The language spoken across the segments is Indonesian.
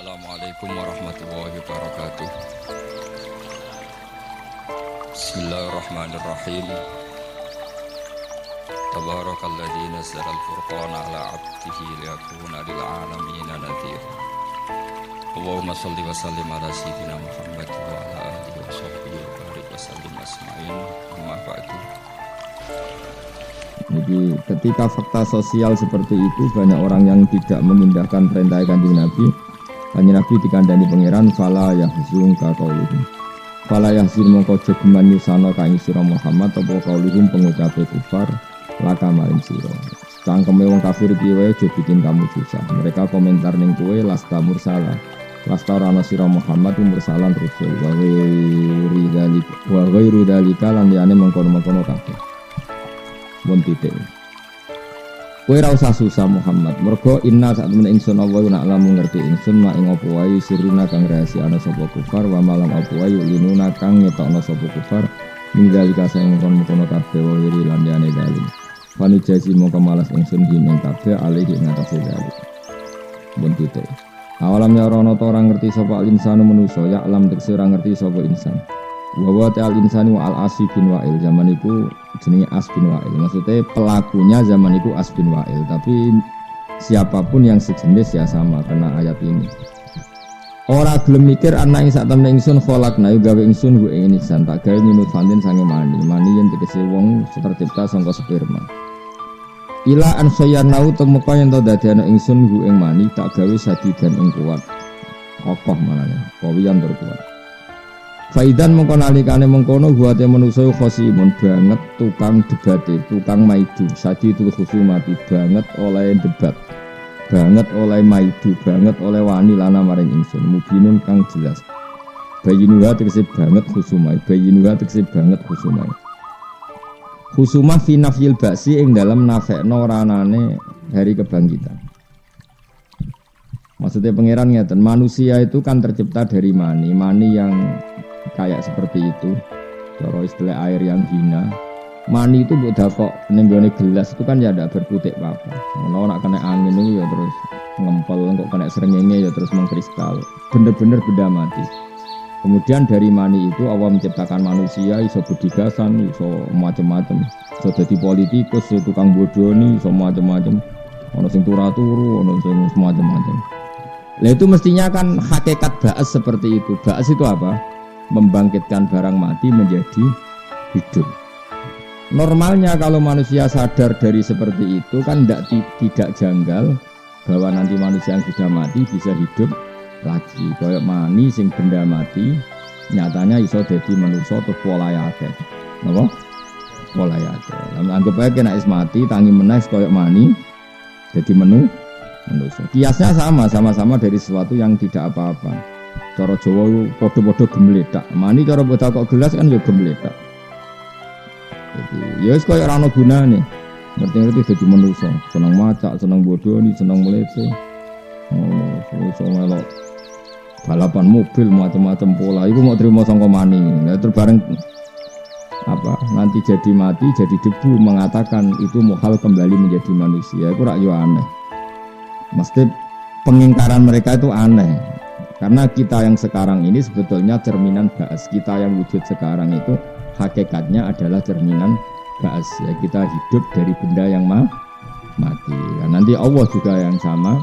Assalamualaikum warahmatullahi wabarakatuh. Bismillahirrahmanirrahim. Tabarakalladzi nazzala al-furqana ala 'abdihi liyakuna lil 'alamin nadhira. Allahumma shalli wa sallim ala sayyidina Muhammad wa ala alihi wa sahbihi wa barik wa sallim asma'in. Amma ba'du. Jadi ketika fakta sosial seperti itu banyak orang yang tidak mengindahkan perintah Kanjeng Nabi. Kanjeng Nabi dikandani pangeran fala yahzunka qauluhum. Fala yahzun mongko jegeman yusana ka ing sira Muhammad apa qauluhum pengucape kufar laka maring sira. Cangkeme wong kafir iki wae aja bikin kamu susah. Mereka komentar ning kowe lasta mursala. Lasta ana sira Muhammad mursalan rasul wa ghairu dzalika lan liyane mengkono-mengkono kabeh. Mun titik. Kowe ora usah susah Muhammad. Mergo inna sak temen ingsun Allah nak lamun ngerti ingsun mak ing apa wae siruna kang rahasia ana sapa kufar wa malam apa wae linuna kang ngetokno sapa kufar ninggal kasing kono kabeh wae lan liyane dalem. Wani jazi mongko malas ingsun ing kabeh alih ing atase dalem. Mun titik. Awalam ya ora ana ta ora ngerti sapa insanu manusa ya alam tekse ora ngerti sapa insan. Wa ta'al insani wa al-As bin Wa'il zaman itu jenenge As bin Wa'il. Maksudnya pelakunya zaman itu As bin Wa'il, tapi siapapun yang sejenis ya sama kena ayat ini. Ora gelem mikir ana ing sak temne ingsun kholakna yo gawe ingsun ku ing insan tak gawe minut fantin sange mani yen tegese wong tercipta saka sperma. Ila an sayyarnau temeka yen to dadi ana ingsun ku ing mani tak gawe sadidan ing kuat. Kokoh manane, kawiyan tur kuat. Faidan mengkono alikane mengkono buate manusa khosimun banget tukang debate, tukang maidu, sadidul khusumati banget oleh debat. Banget oleh maidu, banget oleh wani lana maring ingsun, mubinun kang jelas. Bayinuha tegese banget khusumai, bayinuha tegese banget khusumai. Khusumah fi nafyil ba'si ing dalam nafekno ranane hari kebangkitan. Maksudnya pangeran ngeten, manusia itu kan tercipta dari mani yang kayak seperti itu, cara istilah air yang hina. Mani itu buat dakok nenggone gelas itu kan ya tidak berkutik apa-apa. Kalau nak kena angin itu ya terus ngempel, kok kena srengenge ya terus mengkristal. Bener-bener benda mati. Kemudian dari mani itu Allah menciptakan manusia, iso bedigasan, iso macam-macam. Iso jadi politikus, iso tukang bodoni, iso macam-macam. Ono sing turu-turu, ono sing macam-macam. Lah itu mestinya kan hakikat ba'as seperti itu. Ba'as itu apa? Membangkitkan barang mati menjadi hidup. Normalnya kalau manusia sadar dari seperti itu kan tidak janggal bahwa nanti manusia yang sudah mati bisa hidup lagi. Kayak mani sing benda mati nyatanya iso dadi manusia terus polayake. Napa? Polayake. Anggap aja kena is mati tangi meneh kayak mani jadi manusia. Kiasnya sama-sama dari sesuatu yang tidak apa-apa. Cara Jawa podo-podo gemletak. Mani cara bocah kok gelas kan ya gemletak. Jadi ya wis koyo ora ana gunane. Ngerti-ngerti dadi manusa, seneng macak, seneng bodoni, seneng mlete. Oh, iso melok balapan mobil macam-macam pola. Iku mau terima sangka mani. Nah, terbareng apa? Nanti jadi mati, jadi debu mengatakan itu muhal kembali menjadi manusia. Iku rak yo aneh. Mesti pengingkaran mereka itu aneh. Karena kita yang sekarang ini sebetulnya cerminan ba'as. Kita yang wujud sekarang itu hakikatnya adalah cerminan ba'as. Ya, kita hidup dari benda yang mati. Dan nanti Allah juga yang sama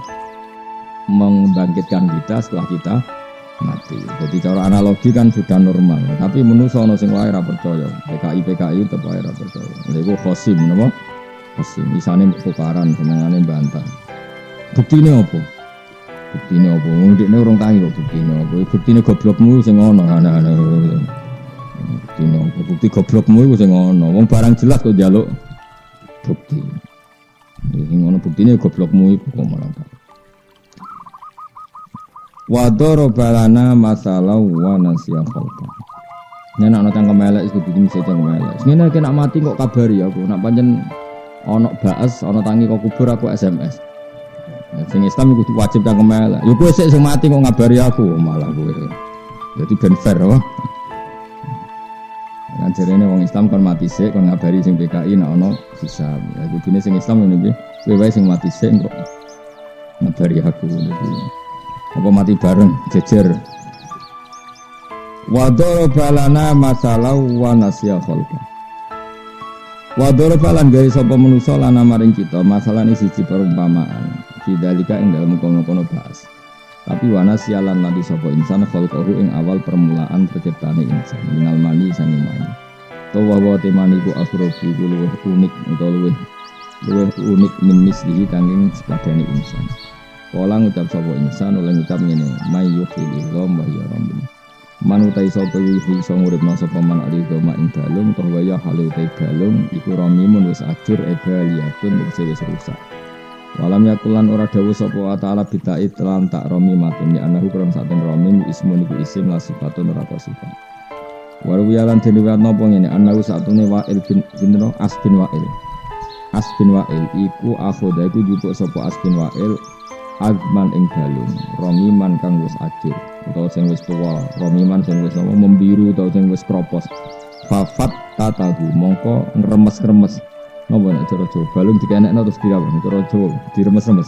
membangkitkan kita setelah kita mati. Jadi cara analogi kan sudah normal. Tapi manusia ono sing wae ora percaya. PKI tetep wae ora percaya. Lha iku khosim napa? Khosim isane tukaran senengane bantah. Buktine apa? Buktine apa? Ndekne urung tangi kok buktine apa? Buktine goblokmu sing ono ana-ana. Buktine apa? Bukti goblokmu iku sing ono. Wong barang jelas kok njaluk bukti. Sing ono buktine goblokmu iku kok malah. Wa darabalana masalah wa nasiya khalqa. Yen ana cangkem elek iku bikin cangkem elek. Ngene iki nak mati kok kabari aku. Nak pancen ana baes, ana tangi kok kubur aku SMS. Sing Islam iku wajib cangkem elek. Ya kowe sik sing mati kok ngabari aku malah kowe. Dadi ben fair apa? Kan jarene wong Islam kon mati sik kon ngabari sing PKI nek ana hisab. Ya kudune sing Islam ngene iki, kowe wae sing mati sik kok ngabari aku. Apa mati bareng jejer. Wa daraba lana masalau wa nasya khalqa. Wa daraba lan gawe sapa manusa lana maring kita masalah ini siji perumpamaan. Kidalika ing dalem kono-kono bahas. Tapi wa nasya lan nanti sapa insan khalqahu ing awal permulaan terciptane insan minal mani sange mani. Tawa temani ku asrofi ku luwih unik utawa luwih unik min mislihi kanging sepadane insan. Kala ngucap sapa insan oleh ngucap ngene may yukhilillah wa ya rabbul manutai sapa wihi iso nguripna sapa man alidho mak ing balung toh waya halu te balung iku ramimun wis ajur ebaliyatun wis rusak. Walam yakulan ora dawuh sapa ta'ala bidait lan tak ramimatun ya anahu kurang saten ramim ismun iku isim la sifatun ora sifat. Warwiyalan dene napa ngene anahu satune wa'il bin asbin wa'il. Asbin wa'il iku akhoda iku jupuk sapa asbin wa'il agman ing balung ramiman kang wis ajur utawa sing wis tuwa ramiman sing wis membiru utawa sing wis kropos fafat tatahu mongko ngremes-remes napa nek cara Jawa balung dikenekno terus dirawan cara Jawa diremes-remes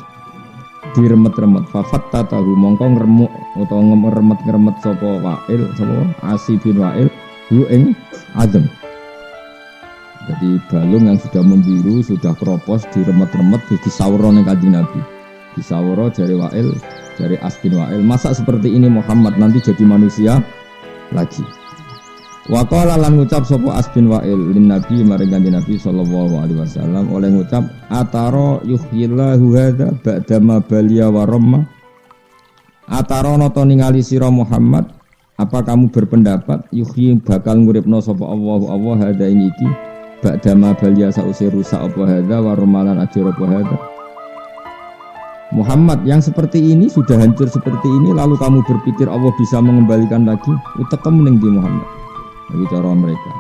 diremet-remet fafat tatahu mongko ngremuk utawa ngeremet-ngeremet sapa wa'il sapa asibin wa'il hu ing adem. Jadi balung yang sudah membiru sudah kropos diremet-remet disawura ning Kanjeng Nabi. Disawara dari wa'il, dari asbin wa'il. Masa seperti ini Muhammad nanti jadi manusia lagi. Wa qala lan ngucap sapa asbin wa'il lin nabi maring kanjeng Nabi sallallahu alaihi wasallam oleh ngucap atara yuhyillahu hadza ba'da ma baliya wa ramma. Atara nata ningali sira Muhammad, apa kamu berpendapat yuhyi bakal nguripno sapa Allah hadza ing iki ba'da ma baliya sause rusak apa hadza wa ramalan ajur apa hadza. Muhammad yang seperti ini sudah hancur seperti ini lalu kamu berpikir Allah bisa mengembalikan lagi utekem ning di Muhammad. Bagi cara mereka.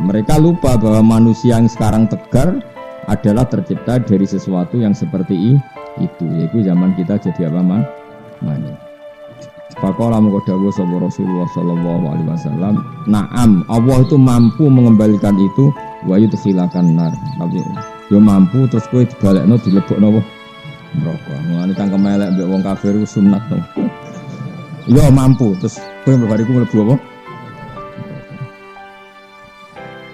Mereka lupa bahwa manusia yang sekarang tegar adalah tercipta dari sesuatu yang seperti itu yaitu zaman kita jadi apa mani. Faqala mengkodawu sapa Rasulullah sallallahu alaihi wasallam, "Na'am, Allah itu mampu mengembalikan itu wa yudkhilakan nar." Tapi yo mampu terus kowe dibalekno dilebokno neraka. Mulane cangkem elek mbek wong kafir iku sunat to. Ya mampu terus kowe bariku mlebu apa?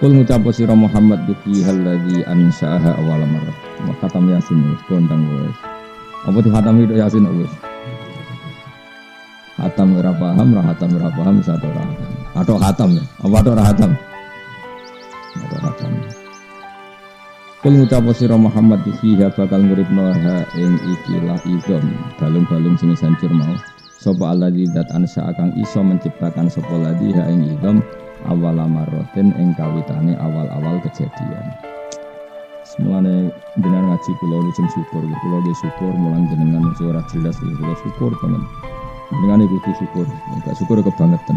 Kul ngucap sira Muhammad duki halladzi ansaaha awal marrah. Wa khatam yasin kondang wis. Apa di khatam itu yasin wis. Khatam ora paham satu ora. Atau khatam ya. Apa atau ora khatam? Atau khatam. Kul ngucap sira Muhammad fiha bakal nguripno ha ing ikilah idom balung-balung sing hancur mau sapa alladzi zat ansa kang iso menciptakan sapa ladzi ha ing idom awal amaroten ing kawitane awal-awal kejadian. Semulane jenengan ngaji kula sing syukur nggih syukur mulang jenengan ora jelas kula syukur banget. Jenengan iku syukur, enggak syukur kebangetan.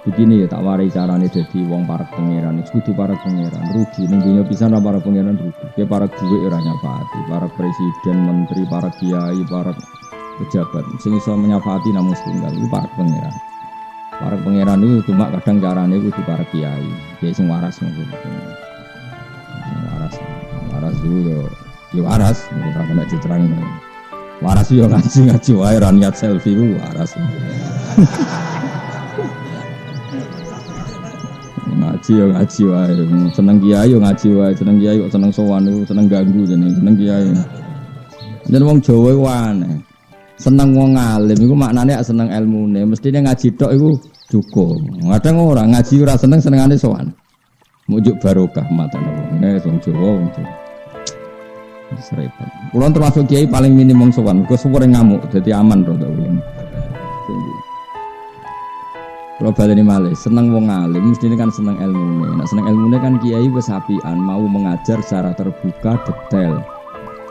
Begini ya tak warai carane dadi wong para pangeran, kudu para pangeran rugi ning dunya pisan para pangeran rugi. Ya para duwe ora nyapati, para presiden, menteri, para kiai, para pejabat sing iso menyapati namung setunggal iku para pangeran. Para pangeran itu cuma kadang carane kudu para kiai, kiai sing waras ngono. Waras yo waras, ora kena diterangno. Waras yo ngaji wae ra niat selfie ku waras. Ngaji wae seneng kiai yo ngaji wae seneng kiai kok seneng sowan seneng ganggu jeneng seneng kiai. Dan wong Jawa iku aneh. Seneng wong alim iku maknane seneng ilmune, mestine ngaji tok iku cukup. Kadang ora ngaji ora senengane sowan. Mujuk barokah matane wong. Wong Jawa wong Jawa. Serepet. Kulo termasuk kiai paling minim wong sowan, kok suwere ngamuk dadi aman to kok. Kalau baleni malih, seneng wong alim, mestine kan seneng ilmune. Nek seneng ilmune kan kiai wis apian, mau mengajar secara terbuka, detail.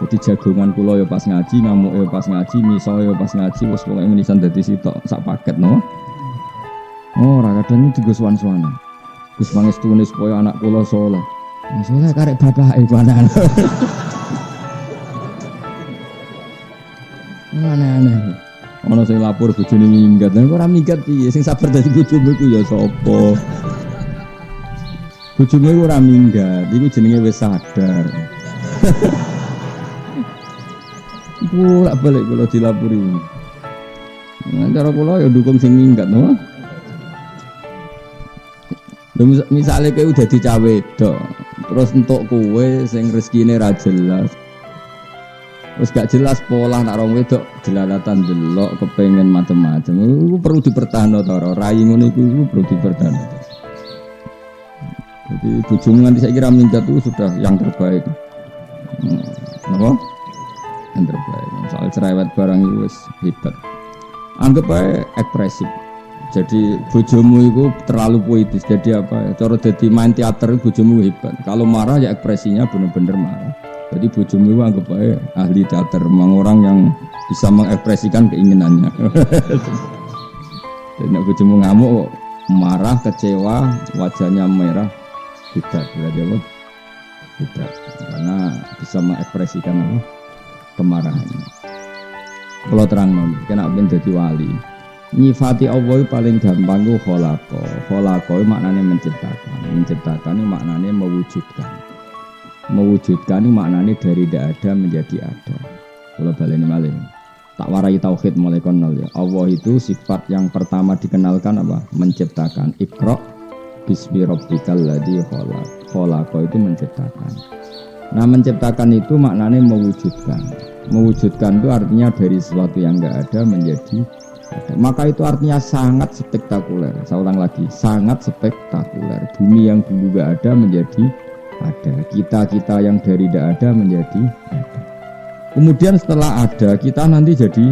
Jadi jagongan kula ya pas ngaji, ngamuk ya pas ngaji, miso ya pas ngaji, wis pokoke menisan dadi sitok sak paket no. Ora kadang iki digo sowan-sowan. Gus mangestune supaya anak kula saleh. Saleh karek bapake panan. Aneh-aneh. Ana sing lapor bojone minggat. Lah ora minggat piye? Sing sabar dadi bojomu iku ya sapa? Bojomu iku ora minggat, iku jenenge wis sadar. bolak-balik kula dilapuri. Nah, cara kula ya dukung sing minggat no. Misalnya kowe udah cawe wedok, terus entuk kowe sing rezekine ra jelas. Terus gak jelas pola nak rong wedok jelalatan delok kepengin macam-macam. Iku perlu dipertahanno to ora? Rai ngono iku perlu dipertahanno. Jadi bojomu nanti saya kira minggat itu sudah yang terbaik. Apa? Yang terbaik. Soal cerewet barang itu wis hebat. Anggap aja ekspresif. Jadi bojomu itu terlalu puitis. Jadi apa? Cara dadi main teater bojomu hebat. Kalau marah ya ekspresinya benar-benar marah. Jadi bojomu itu anggap aja ahli teater, memang orang yang bisa mengekspresikan keinginannya. Dan nek bojomu ngamuk, marah, kecewa, wajahnya merah, hebat berarti apa? Hebat. Karena bisa mengekspresikan apa? Kemarahannya. Kalau terang kena ben dadi wali. Nyifati Allah paling gampang ku khalaqa. Khalaqa maknane menciptakan. Menciptakan itu maknane mewujudkan. Mewujudkan itu maknane dari tidak ada menjadi ada. Kalau baleni malih. Tak warai tauhid mulai konol ya. Allah itu sifat yang pertama dikenalkan apa? Menciptakan. Iqra bismi rabbikal ladzi khalaq. Khalaqa itu menciptakan. Nah, menciptakan itu maknane mewujudkan. Mewujudkan itu artinya dari sesuatu yang enggak ada menjadi ada. Maka itu artinya sangat spektakuler. Saya ulang lagi, sangat spektakuler. Bumi yang dulu enggak ada menjadi ada. Kita yang dari tidak ada menjadi ada. Kemudian setelah ada, kita nanti jadi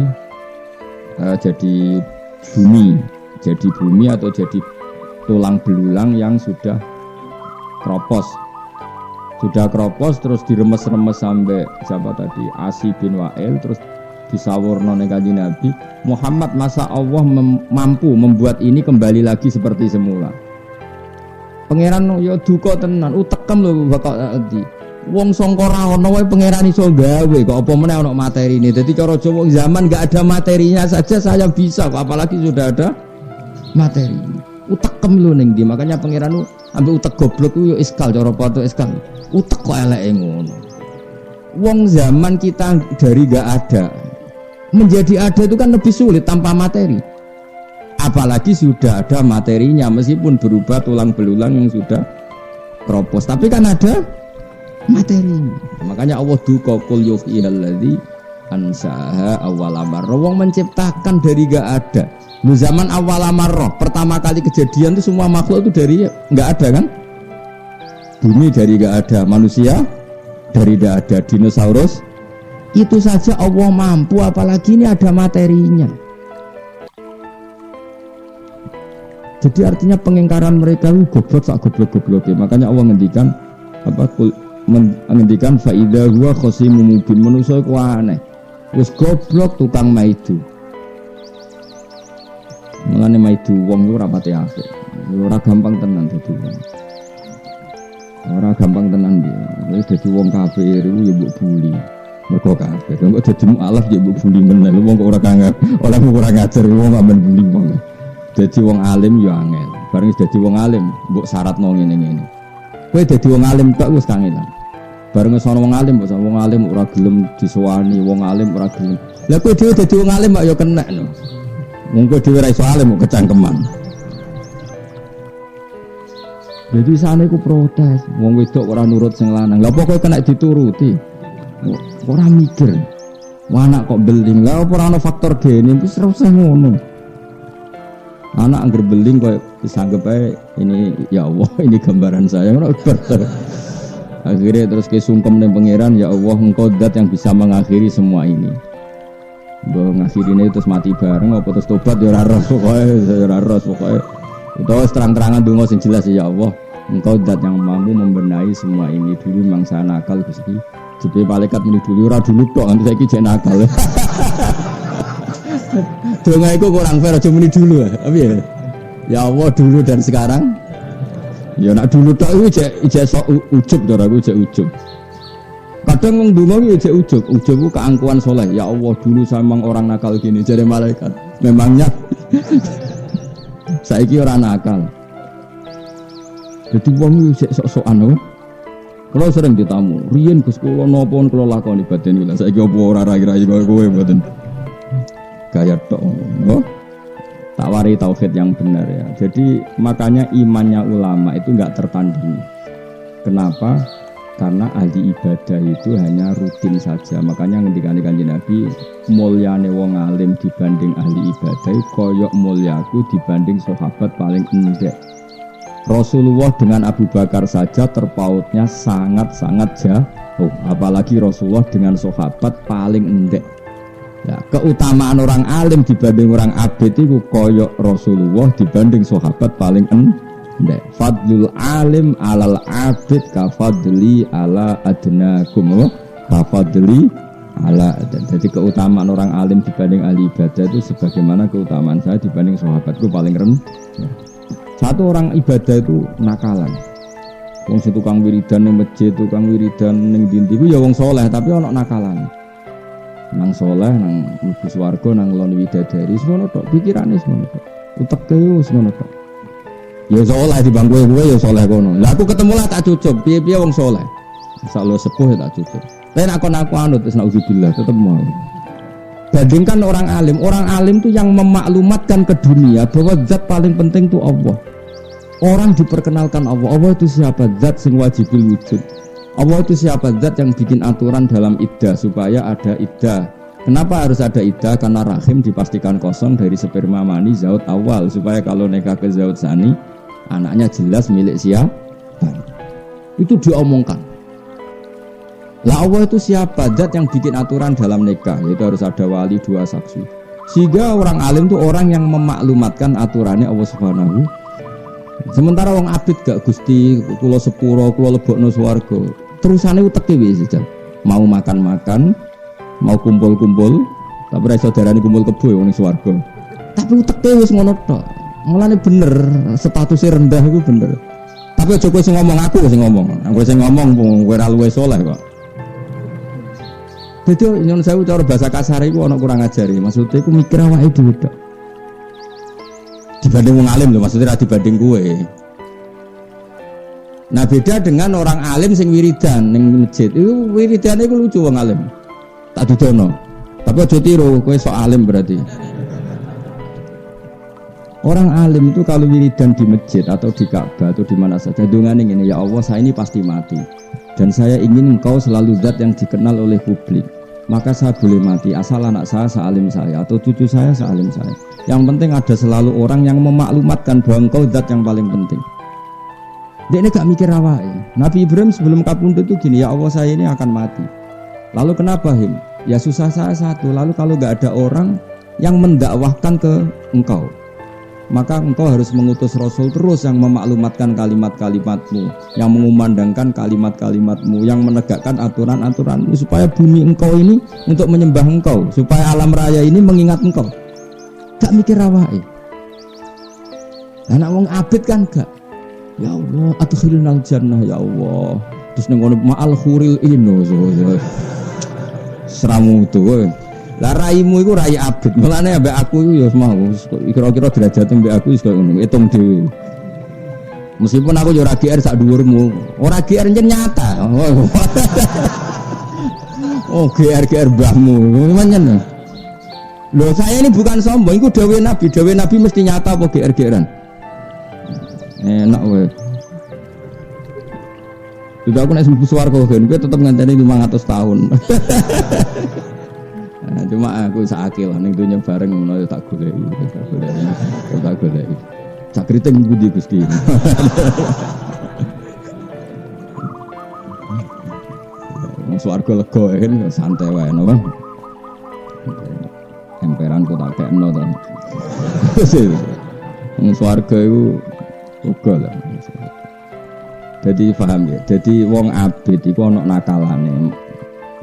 bumi atau jadi tulang belulang yang sudah kropos. Sudah kropos terus diremes-remes sampai siapa tadi? Asi bin Wa'il terus disawurno ning Kanjeng Nabi. Muhammad, masa Allah mampu membuat ini kembali lagi seperti semula. Pangeran ya duka tenan, utekem lho bakal di. Wong sangka ra ono wae pangeran iso gawe kok apa meneh ono materi ini. Dadi cara Jawa zaman enggak ada materinya saja saya bisa kok apalagi sudah ada materi. Utekem lho ning ndi. Makanya pangeran ambek utek goblok ku yo iskal cara foto iskal. Utek kok eleke ngono. Wong zaman kita dari enggak ada menjadi ada itu kan lebih sulit tanpa materi. Apalagi sudah ada materinya meskipun berubah tulang belulang yang sudah kropos tapi kan ada materinya. Makanya Allah duka qul yuhyi'al ladzi ansaha awwala marrah. Wong menciptakan dari enggak ada. Di zaman awwala marrah pertama kali kejadian itu semua makhluk itu dari enggak ada kan? Bumi dari enggak ada, manusia dari enggak ada, dinosaurus itu saja Allah mampu apalagi ini ada materinya. Jadi artinya pengingkaran mereka itu goblok sak goblok-gobloknya. Makanya Allah ngendikan apa ngendikan faida huwa khasimun mubin. Manusa iku aneh. Wis goblok tukang maidu. Mulane maidu wong iku ora pati apik. Ora gampang tenan dadi wong. Ora gampang tenan dia. Wis dadi wong kafir iku ya mbok buli. Mergo kafir. Kok dadi mualaf ya mbok buli meneh. Wong kok ora kangen. Ora ngajar wong amen buli wong. Dadi wong alim ya angel. Bareng dadi wong alim mbok syaratno ngene-ngene. Kowe dadi wong alim kok wis kangelan. Bareng sono wong alim ora gelem disowani, wong alim ora gelem. Lah kowe dhewe dadi wong alim kok ya kena lho. Wong kowe dhewe ra iso alim kok kecangkeman. Jadi sana iku protes, wong wedok ora nurut sing lanang. Lah pokoke kena dituruti. Ora mikir. Wah anak kok beling. Lah ora ana faktor gene, wis ora usah ngono. Anak angger beling kok disanggep ae ini ya Allah ini gambaran saya ora bener. Akhirnya terus kesungkem ning pangeran ya Allah engkau zat yang bisa mengakhiri semua ini. Mbok ngakhirine terus mati bareng apa terus tobat ya ora ros pokoke. Utawa terang-terangan donga sing jelas ya Allah engkau zat yang mampu membenahi semua ini. Dulu memang saya nakal Gusti. Jadi malaikat muni dulu ora dulu tok nanti saiki jek nakal. Donga iku kurang fair aja muni dulu apa ya? Ya Allah dulu dan sekarang. Ya nak dulu tok iku jek sok ujub to aku jek ujub. Kadang wong donga iki jek ujub ku keangkuhan soleh. Ya Allah dulu saya memang orang nakal gini jare malaikat. Memangnya saiki ora nakal. Jadi wong iki jek sok-sokan Kalau sering ditamu, riyen Gus kula napa kula lakoni badan kula saiki apa ora rai-rai kaya kowe mboten. Gaya tok. Oh. Tak wari tauhid yang benar ya. Jadi makanya imannya ulama itu enggak tertandingi. Kenapa? Karena ahli ibadah itu hanya rutin saja. Makanya ngendikane Kanjeng Nabi, mulyane wong alim dibanding ahli ibadah koyok mulyaku dibanding sahabat paling endek. Rasulullah dengan Abu Bakar saja terpautnya sangat-sangat jauh, apalagi Rasulullah dengan sahabat paling endek. Ya, keutamaan orang alim dibanding orang abid itu koyok Rasulullah dibanding sahabat paling endek. Fadlul alim alal abid kafadli ala adnakum, kafadli ala. Jadi keutamaan orang alim dibanding ahli ibadah itu sebagaimana keutamaan saya dibanding sahabatku paling rendah. Satu orang ibadah itu nakalan. Wong sing tukang wiridan ning masjid, tukang wiridan ning ndi ku ya wong saleh, tapi ana nakalan. Nang saleh, nang mlebu swarga, nang ngloni widadari, ngono tok, pikirane ngono tok. Uteke wis ngono tok. Ya saleh di bangku kowe ya saleh kono. Lah aku ketemu lah tak cucup, piye-piye wong saleh. Saklo sepuh ya tak cucup. Tapi nek aku anut wis naudzubillah tetep mau. Bandingkan orang alim itu yang memaklumatkan ke dunia bahwa zat paling penting itu Allah. Orang diperkenalkan Allah. Allah itu siapa? Zat sing wajibil wujud. Allah itu siapa? Zat yang bikin aturan dalam iddah supaya ada iddah. Kenapa harus ada iddah? Karena rahim dipastikan kosong dari sperma mani zaut awal supaya kalau nikah ke zaut sani anaknya jelas milik siapa. Itu diomongkan. Lah Allah itu siapa? Zat yang bikin aturan dalam nikah, yaitu harus ada wali 2 saksi. Sehingga orang alim itu orang yang memaklumatkan aturannya Allah Subhanahu. Sementara wong abid gak Gusti kula sepuro kula lebokno swarga. Terusane uteke wis jajal. Mau makan-makan, mau kumpul-kumpul, tapi ra iso darani kumpul kebo wong ning swarga. Tapi uteke wis ngono tok. Mulane bener, statusnya rendah iku bener. Tapi aja kowe sing ngomong, aku sing ngomong. Aku sing ngomong kowe ora luwih saleh kok. Jadi nyon sewu cara bahasa kasar iku ana kurang ajari. Maksudnya iku mikir awake dhewe tok. Dibanding wong alim lho, maksudnya dibanding gue. Nah beda dengan orang alim sing wiridan ning masjid. Itu wiridane iku lucu wong alim. Tak dudono. Tapi aja tiru, kowe sok alim berarti. Orang alim itu kalau wiridan di masjid atau di Ka'bah atau di mana saja dongane ngene, ya Allah saya ini pasti mati. Dan saya ingin engkau selalu zat yang dikenal oleh publik. Maka saya boleh mati asal anak saya sealim saya atau cucu saya sealim saya. Yang penting ada selalu orang yang memaklumatkan bahwa engkau zat yang paling penting. Dia ini gak mikir awake. Nabi Ibrahim sebelum kapundhut itu gini, ya Allah saya ini akan mati. Lalu kenapa him? Ya susah saya satu. Lalu kalau gak ada orang yang mendakwahkan ke engkau, maka engkau harus mengutus Rasul terus yang memaklumatkan kalimat-kalimatmu, yang mengumandangkan kalimat-kalimatmu, yang menegakkan aturan-aturanmu supaya bumi engkau ini untuk menyembah engkau, supaya alam raya ini mengingat engkau. Gak mikir awake. Anak wong abid kan gak. Ya Allah, adkhilnal jannah ya Allah. Terus ning ngono ma'al khuril ino. Seramu tuh. Lah raimu iku rai abid. Mulane ambek aku iku ya mau kira-kira derajate ambek aku wis koyo ngono, hitung dhewe. Meskipun aku yo ora GR sak dhuwurmu, ora GR nyen nyata. Oh, GR mbahmu. Menyen. Loh saya ini bukan sombong, itu dawuh Nabi mesti nyata apa GR-GRan. Enak wae. Juga aku nek mlebu swarga kan, kowe tetep ngenteni 500 tahun. Nah, cuma aku sakil ning dunya bareng ngono tak goleki. Cak kriting budi Gusti. Wong swarga lega kan santai wae no, Bang. Emperan kok tak kekno to. Wong swarga iku uga lah. Jadi paham ya. Jadi wong abid iku ana nakalane.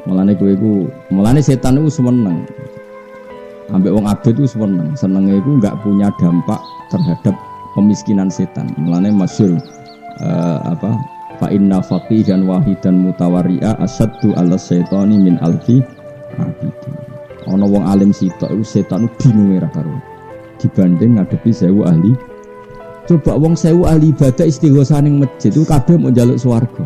Mulane setan iku seneng. Ambek wong abid iku seneng. Senenge iku enggak punya dampak terhadap pemiskinan setan. Mulane masyhur fa inna faqihan wahidan mutawarri'a asaddu 'ala syaitani min alfi abid. Ana wong alim sitok iku setan bingung ora karo dibanding ngadepi 1000 ahli. Coba wong 1000 ahli ibadah istighosah ning masjid itu kabeh mau njaluk swarga.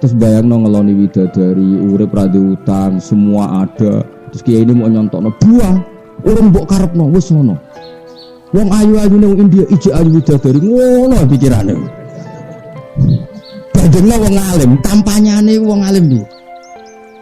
Terus bayangno ngeloni widadari, urip ra utang, semua ada. Terus kiai ini mau nyontokno buah, urung mbok karepno wis ngono. Wong ayu-ayune wong India ijek ayu widadari ngono pikirane. Bandingno wong alim, tampanyane wong alim iki.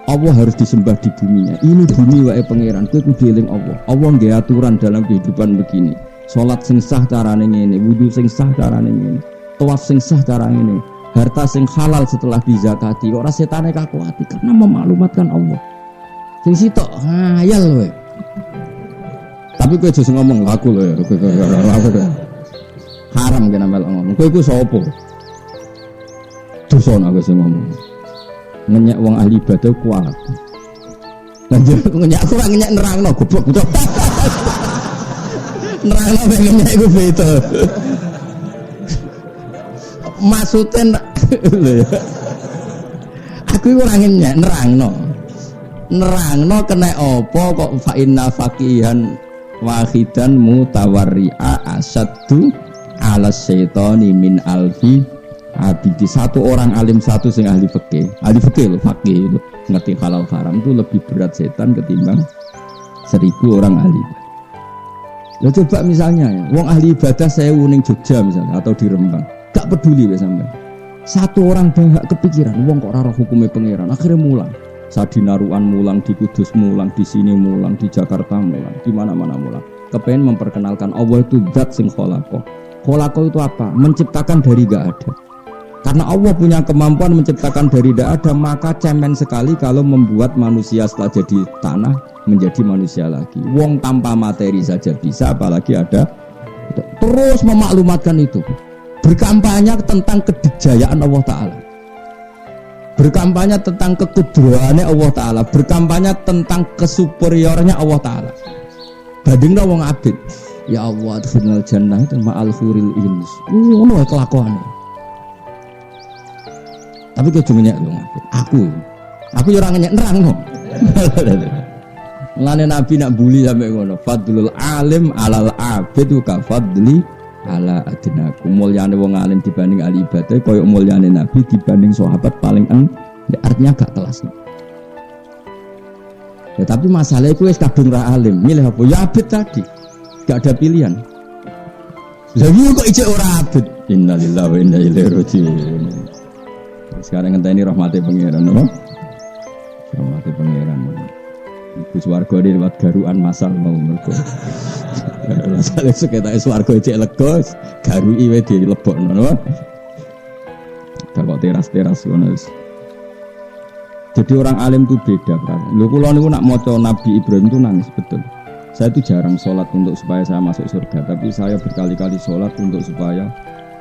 Allah harus disembah di buminya. Ini bumi wae pangeran, kowe kudu eling Allah. Allah nggih aturan dalam kehidupan begini. Salat sing sah carane ngene, wudu sing sah carane ngene, tawaf sing sah carane ngene, harta sing halal setelah dizakati. Ora setane kakuati karena memaklumatkan Allah. Sing sitok ngayal wae. Tapi kowe aja ngomong aku lho ya, haram kena melok ngomong. Kowe iku sapa? Dosa nek sing ngomong. Ngenyek wong ahli ibadah kuat. Lanjut ngenyek aku ora ngenyek nerangno goblok goblok. Nerangno ben ngenyek iku beda. Maksudnya aku ora ngenyek nerangno kena apa kok fa inna faqihan wahidan mutawarri'a asaddu ala syaitani min alfi abidi. Satu orang alim satu sing ahli fikih lho, fakih itu ngerti halal haram itu lebih berat setan ketimbang 1000 orang ahli. Lah coba misalnya ya, wong ahli ibadah 1000 ning Jogja misalnya atau di Rembang, gak peduli wis sampean. Satu orang gak kepikiran, wong kok ora roh hukume pangeran, akhirnya mulang. Sadinaruan mulang, di Kudus mulang, di sini mulang, di Jakarta mulang, di mana-mana mulang. Kepengen memperkenalkan Allah itu zat sing kholaqah. Kholaqah itu apa? Menciptakan dari gak ada. Karena Allah punya kemampuan menciptakan dari tidak ada, maka cemen sekali kalau membuat manusia setelah jadi tanah menjadi manusia lagi. Wong tanpa materi saja bisa, apalagi ada. Terus memaklumatkan itu. Berkampanye tentang kedikjayaan Allah Ta'ala. Berkampanye tentang kekudraannya Allah Ta'ala. Berkampanye tentang kesuperiornya Allah Ta'ala. Bandingna wong abid. Ya Allah, adkhilnal jannah ma'al huril ins. Ngono kelakuane. Tapi kejumenyak lho ngabid. Aku ya ora ngenyek nerangno. Mulane Nabi nak bully sampe ngono. Fadlul alim alal abid ka fadli ala adnaku. Mulyane wong alim dibanding ahli ibadah koyo mulyane Nabi dibanding sahabat paling artinya gak kelas. Ya tapi masalahnya ku wis kadung ra alim, milih apa? Ya abid tadi. Gak ada pilihan. Lagi kok ijek ora abid. Innalillahi wa inna ilaihi raji'un. Sekarang ngenteni rahmati pangeran apa? Rahmati pangeran. Ibu swarga lewat garuan masal mau mergo. Masale seketak swarga cek lega, garui wae dilebokno apa? Kok teras-teras ngono. Jadi orang alim itu beda kan. Lho kula niku nak maca Nabi Ibrahim itu nangis betul. Saya itu jarang sholat untuk supaya saya masuk surga, tapi saya berkali-kali sholat untuk supaya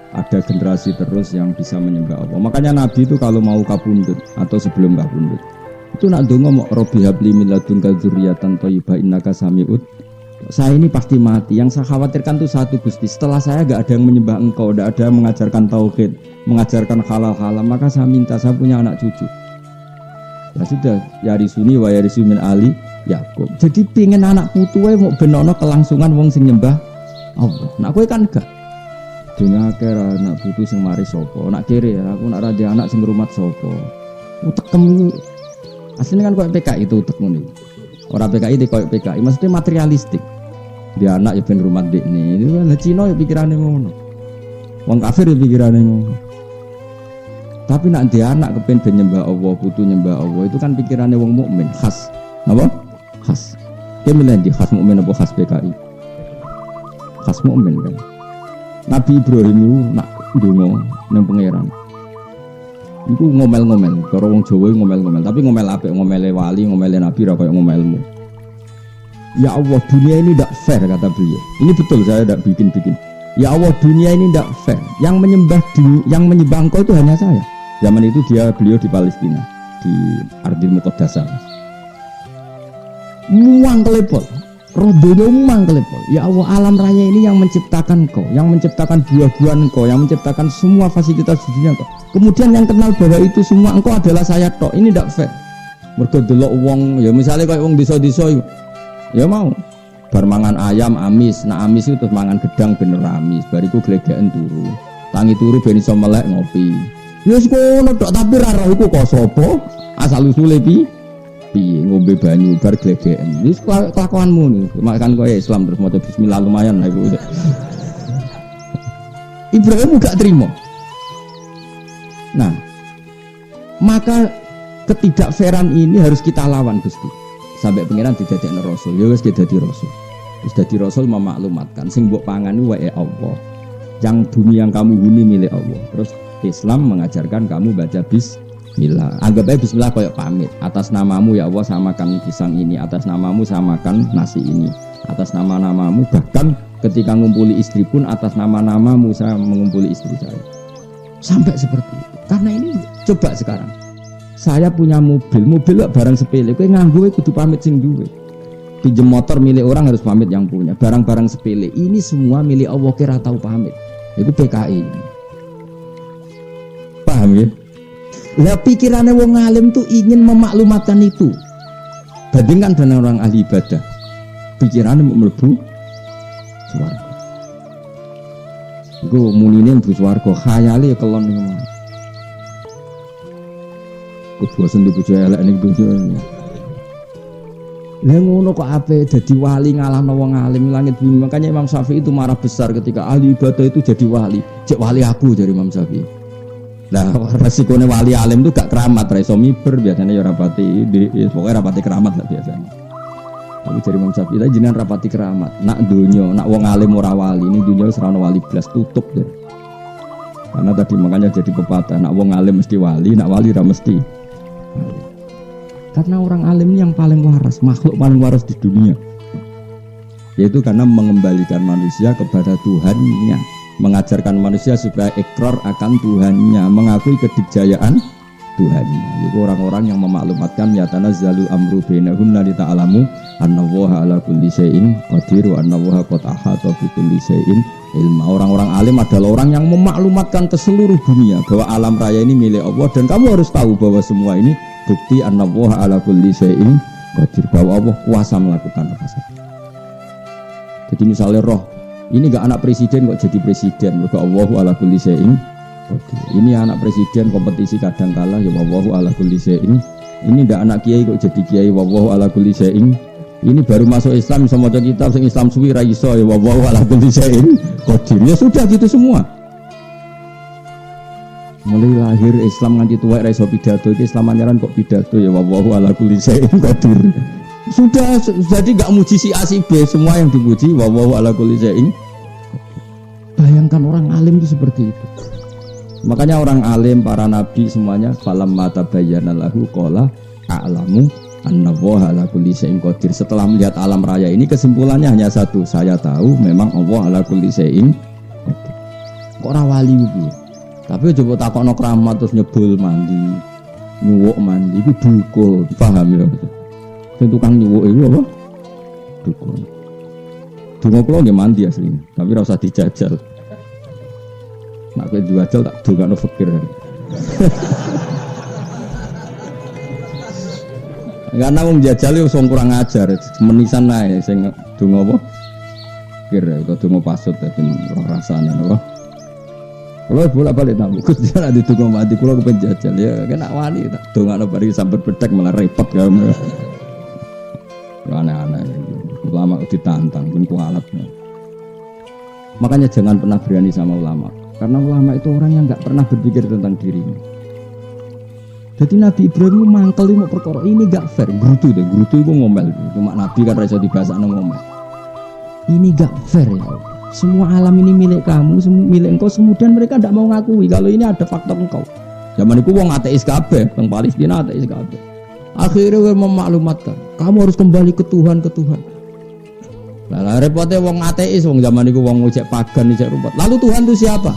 ada generasi terus yang bisa menyembah Allah. Makanya Nabi itu kalau mau kapundhut atau sebelum kapundhut itu nak donga mau Robbi habli min ladunka dzurriyyatan thayyibah innaka sami'ud. Saya ini pasti mati. Yang saya khawatirkan itu satu Gusti, setelah saya enggak ada yang menyembah Engkau, enggak ada yang mengajarkan tauhid, mengajarkan halal-halal, maka saya minta saya punya anak cucu. Ya sudah, yarisuni wa yarisu min ali Yakub. Jadi pengen anak putu wae mau benono kelangsungan wong sing nyembah Allah. Nak kowe kan enggak. Dunia kira anak putu sing mari sapa, nak kiri aku nak ra anak sing ngrumat sapa. Utekem asline kan koyo PKI itu utek ngono. Ora PKI koyo PKI, maksudnya materialistik. Dia anak ya ben rumah dekne. Itu kan Cina ya pikirane ngono. Wong kafir ya pikirane ngono. Tapi nak dia anak kepen ben nyembah Allah, putu nyembah Allah, itu kan pikirannya wong mukmin khas. Napa? Khas. Ki milih di khas mukmin apa khas PKI? Khas mukmin kan. Nabi Ibrahim itu nak ndonga nang pangeran. Iku ngomel-ngomel, cara wong Jawa ngomel-ngomel, tapi ngomel apik, ngomele wali, ngomele nabi ra koyo ngomelmu. Ya Allah, dunia ini tidak fair kata beliau. Ini betul, saya tidak bikin-bikin. Ya Allah, dunia ini tidak fair. Yang menyembah Engkau itu hanya saya. Zaman itu beliau di Palestina, di Ardil Muqaddasah. Muang kelepol. Rodonya umang kelepol. Ya Allah, alam raya ini yang menciptakan Engkau, yang menciptakan buah-buahan Engkau, yang menciptakan semua fasilitas di dunia Engkau. Kemudian yang kenal bahwa itu semua Engkau adalah saya tok. Ini tidak fair. Mergo delok wong, ya misalnya kayak wong desa-desa ya mau bar mangan ayam amis. Nah amis itu terus mangan gedang bener amis. Bariku glegeken turu. Tangi turu ben iso melek ngopi. Ya wis kono tok tapi ra roh iku kok sapa? Asal usule piye ngombe banyu bar glegeken. Wis kelakuanmu nih. Makan kowe Islam terus maca bismillah lumayan lah iku. Ibrahim gak terima. Nah, maka ketidakfairan ini harus kita lawan Gusti. Sampai pangeran didadekno rasul. Ya wis dadi rasul. Wis dadi rasul memaklumatkan sing mbok pangan iku wae Allah. Yang bumi yang kamu huni milik Allah. Terus Islam mengajarkan kamu baca bismillah. Anggap aja bismillah kayak pamit. Atas namamu ya Allah samakan pisang ini. Atas namamu samakan nasi ini. Atas nama-namamu bahkan ketika ngumpuli istri pun atas nama-namamu saya mengumpuli istri saya. Sampai seperti itu. Karena ini coba sekarang. Saya punya mobil barang sepele. Kowe nganggo kudu pamit sing duwe. Pinjem motor milik orang harus pamit yang punya. Barang-barang sepele ini semua milik Allah kira tahu pamit. Itu PKI. Paham ya? Lah pikirannya wong alim tuh ingin memaklumatkan itu. Bandingkan dengan orang ahli ibadah. Pikirannya mau mlebu swarga. Iku munine mlebu swarga, khayale kelon ngono. Bosen di bojo elek ning dunya. Lah ngono kok ape dadi wali ngalahno wong alim langit bumi. Makanya Imam Syafi'i itu marah besar ketika ahli ibadah itu jadi wali. Cek wali aku dari Imam Syafi'i. Nah, resikonya wali alim itu gak keramat, ra iso miber biasanya ya rapati pokoknya rapati keramat lah biasanya. Tapi dari Imam Syafi'i tadi jenengan rapati keramat. Nak dunya, nak wong alim ora wali, ini dunya wis ora ono wali blas tutup ya. Karena tadi makanya jadi pepatah, nak wong alim mesti wali, nak wali ra mesti. Karena orang alim ini yang paling waras, makhluk paling waras di dunia. Yaitu karena mengembalikan manusia kepada Tuhannya, mengajarkan manusia supaya ikrar akan Tuhannya, mengakui kedikjayaan Tuhannya. Itu orang-orang yang memaklumatkan ya tanazzalu amru bainahunna li ta'lamu annallaha ala kulli syai'in qadir wa annallaha qad ahata bi kulli syai'in ilma. Orang-orang alim adalah orang yang memaklumatkan ke seluruh dunia bahwa alam raya ini milik Allah dan kamu harus tahu bahwa semua ini bukti annallaha ala kulli syai'in qadir, bahwa Allah kuasa melakukan apa saja. Jadi misalnya roh ini gak anak presiden kok jadi presiden, mergo Allahu ala kulli syai'in qadir. Ini anak presiden kompetisi kadang kalah ya wallahu ala kulli syai'in. Ini ndak anak kiai kok jadi kiai wallahu ala kulli syai'in. Ini baru masuk Islam bisa maca kitab sing Islam suwi ra iso ya wallahu ala kulli syai'in qadir. Ya sudah gitu semua. Mulai lahir Islam nganti tua ra iso pidato, iki Islam anyaran kok pidato ya wallahu ala kulli syai'in qadir. Sudah jadi enggak muji si A si B, semua yang dipuji wallahu ala kulli syai'in. Bayangkan orang alim itu seperti itu. Makanya orang alim, para nabi semuanya falam mata bayyana lahu qala a'lamu annallaha ala kulli syai'in qadir. Setelah melihat alam raya ini kesimpulannya hanya satu, saya tahu memang Allah ala kulli syai'in qadir. Kok ora wali iki? Tapi coba takokno keramat terus nyebul mandi, nyuwuk mandi iku dukun, paham ya? Sing tukang nyuwuk iku apa? Dukun. Donga kula nggih mandi asline, tapi ora usah dijajal. Nak kowe dijajal tak dongakno fakir. Karena wong jajal yo wong kurang ajar, menisan ae sing donga apa? Fakir utawa donga pasut dadi rasane napa? Kalau bolak-balik tak Gus jangan ditunggu mati kula kepen jajal ya kena wani tak dongakno bari sambat bedek malah repot kamu. Aneh-aneh ulama ditantang pun kualat. Makanya jangan pernah berani sama ulama karena ulama itu orang yang enggak pernah berpikir tentang dirinya. Jadi Nabi Ibrahim mangkel mau perkara ini enggak fair, grutu itu ngomel. Cuma Nabi kan ra iso dibasakno ngomel. Ini enggak fair ya. Semua alam ini milik kamu, milik engkau. Kemudian mereka tidak mau ngakui kalau ini ada faktor engkau. Zaman itu wong ateis kabeh, teng Palestina ateis kabeh. Akhirnya memaklumatkan, kamu harus kembali ke Tuhan, ke Tuhan. Lah repotnya wong ateis, wong zaman itu wong ojek pagan, ojek rumput. Lalu Tuhan itu siapa?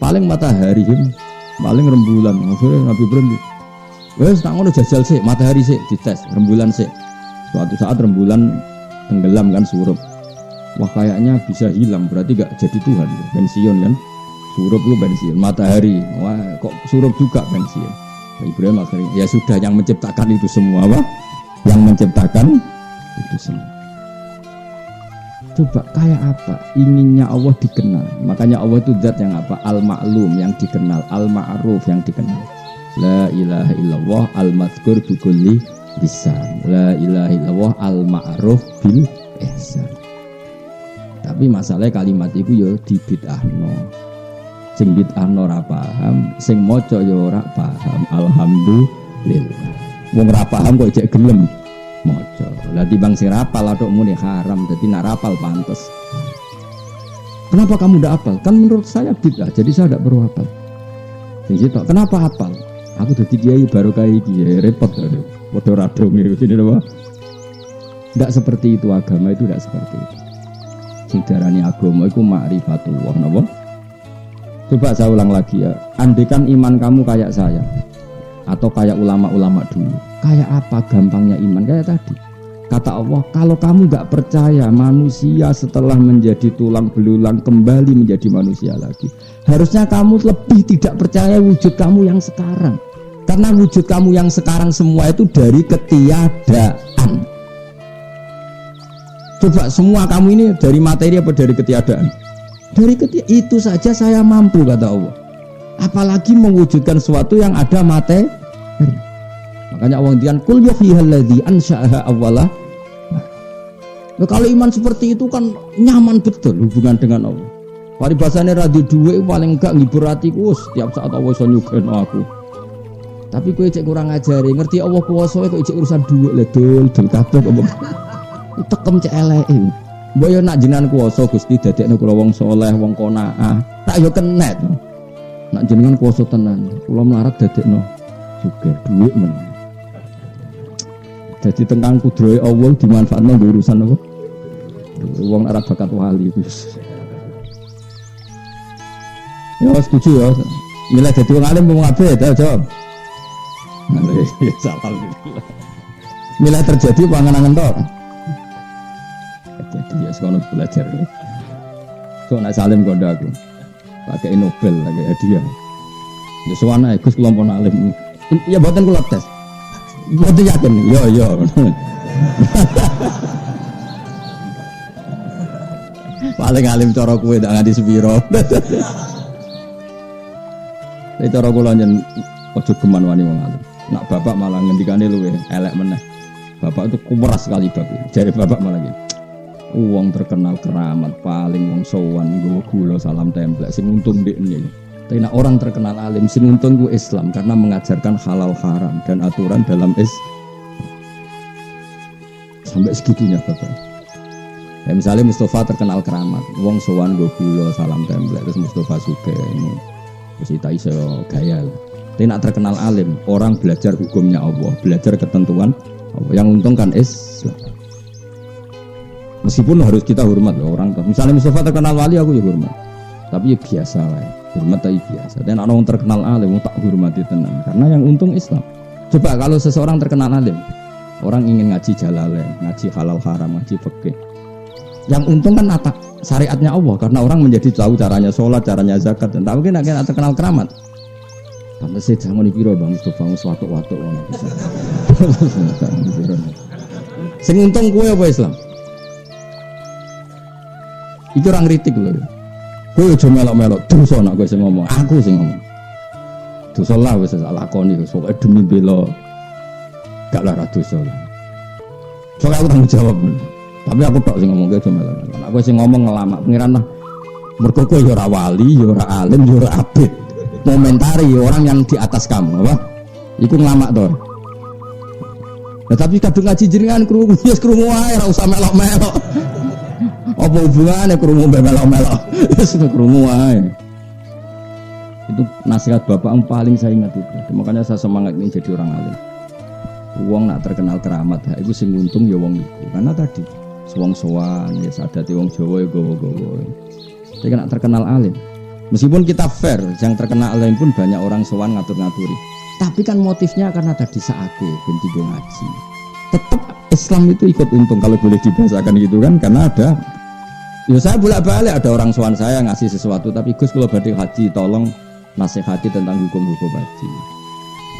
Paling matahari, paling rembulan. Akhirnya Nabi Ibrahim, wes tak ngono jajal sih, matahari sih dites, rembulan sih. Suatu saat rembulan tenggelam kan surup. Wah kayaknya bisa hilang, berarti gak jadi Tuhan, pensiun kan? Surup lu pensiun, matahari, wah kok surup juga pensiun. Ibrahim akhirnya, ya sudah yang menciptakan itu semua, wah, yang menciptakan itu semua. Coba kayak apa inginnya Allah dikenal. Makanya Allah itu zat yang apa? Al-ma'lum, yang dikenal, al-ma'ruf, yang dikenal. La ilaha illallah al-mazkur bi kulli lisan. La ilaha illallah al-ma'ruf bil ihsan. Tapi masalahnya kalimat itu ya dibid'ahno. Sing bid'ahno ora paham, sing maca ya ora paham. Alhamdulillah. Wong ora paham kok cek gelem maca. Lah timbang sing rapal atok muni haram, dadi nak rapal pantes. Kenapa kamu ndak hafal? Kan menurut saya bid'ah, jadi saya ndak perlu hafal. Sing sitok, kenapa hafal? Aku dadi kiai baru kayak iki, repot lho. Padha radong iki lho. Ndak seperti itu agama itu, ndak seperti itu. Sing darani agama iku ma'rifatullah, napa? Coba saya ulang lagi ya. Andaikan iman kamu kayak saya atau kayak ulama-ulama dulu, kayak apa gampangnya iman? Kayak tadi kata Allah, kalau kamu gak percaya manusia setelah menjadi tulang belulang kembali menjadi manusia lagi, harusnya kamu lebih tidak percaya wujud kamu yang sekarang. Karena wujud kamu yang sekarang semua itu dari ketiadaan. Coba semua kamu ini dari materi apa dari ketiadaan? Dari ketiadaan. Itu saja saya mampu kata Allah. Apalagi mewujudkan sesuatu yang ada materi. Makanya Allah ngendikan kul yuhyihalladzi ansha'aha awwala. Nah, kalau iman seperti itu kan nyaman betul hubungan dengan Allah. Paribasane ra di dhuwit paling enggak ngibur atiku setiap saat Allah iso nyugeno aku. Tapi kowe cek kurang ngajari, ngerti Allah kuwasa kok cek urusan dhuwit le dul kabeh kok. Tekem cek eleke. Mbok yo nak jenengan kuwasa Gusti dadekno kula wong saleh, wong qanaah. Tak yo kenet. Nak jenengan kuwasa tenan, kula melarat dadekno sugih dhuwit men. Jadi tentang kudrohe Allah dimanfaatno nggo urusan apa? Wong ora bakat wali wis. Ya setuju ya. Milih dadi wong alim wong apik ta, Jawab. Ya salah. Milih terjadi panganangan tok. Jadi ya sekolah belajar. So nak salim kondo aku. Pakai Nobel lagi hadiah. Ya suwana Gus kula pun alim. Ya mboten kula tes. Mboten yakin. Yo. Paling alim cara kowe ndak nganti sepiro. Nek cara kula njen ojo geman wani wong alim. Nak bapak malah ngendikane luwe elek meneh. Bapak itu kumeras sekali bapak. Jare bapak malah gitu. Wong terkenal keramat paling wong sowan nggawa gula salam templek sing untung ndekne. Tapi nak orang terkenal alim sing untung ku Islam karena mengajarkan halal haram dan aturan dalam sampai segitunya bapak. Ya misalnya Mustafa terkenal keramat, wong sowan nggawa gula salam templek terus Mustafa sugih ini. Terus kita iso gaya. Tapi nak terkenal alim, orang belajar hukumnya Allah, belajar ketentuan Allah. Yang untung kan Islam. Meskipun harus kita hormat loh orang. Misalnya Mustafa terkenal wali, aku ya hormat. Tapi ya biasa lah, hormat tapi biasa. Dan orang terkenal alim, tak hormati tenan. Karena yang untung Islam. Coba kalau seseorang terkenal alim, orang ingin ngaji jalalain, ngaji halal haram, ngaji fikih. Yang untung kan atak syariatnya Allah, karena orang menjadi tahu caranya sholat, caranya zakat. Dan tak mungkin akan terkenal keramat. Pantes sih jangan dipiro bang Mustafa waktu-waktu. Sing untung kue apa Islam? Itu orang kritik loh. Gue aja melok-melok dosa nak gue sing ngomong. Aku sing ngomong. Dosa lah wis lakoni soalnya demi bela. Gak lara dosa. Soalnya aku tanggung jawab. Tapi aku tok sing ngomong gue aja melok-melok. Nak gue sing ngomong ngelama pengiran lah. Mergo kowe ya ora wali, ya ora alim, ya ora abid. Momentari orang yang di atas kamu, apa? Iku ngelama to. Nah, tapi kadung ngaji jenengan krungu, ya krungu wae ora usah melok-melok. Apa hubungannya krungu melok-melok? Wis krungu wae. Itu nasihat bapak yang paling saya ingat itu. Makanya saya semangat ini jadi orang alim. Wong nak terkenal keramat, ha iku sing untung ya wong iku. Karena tadi wong sowan ya sadate wong Jawa ya gowo-gowo. Tapi nak terkenal alim. Meskipun kita fair, yang terkenal alim pun banyak orang sowan ngatur-ngaturi. Tapi kan motifnya karena tadi saate ben tigo ngaji. Tetap Islam itu ikut untung kalau boleh dibahasakan gitu kan, karena ada. Ya saya bolak-balik ada orang sowan saya ngasih sesuatu, tapi Gus kalau badhe haji tolong nasihati tentang hukum-hukum haji.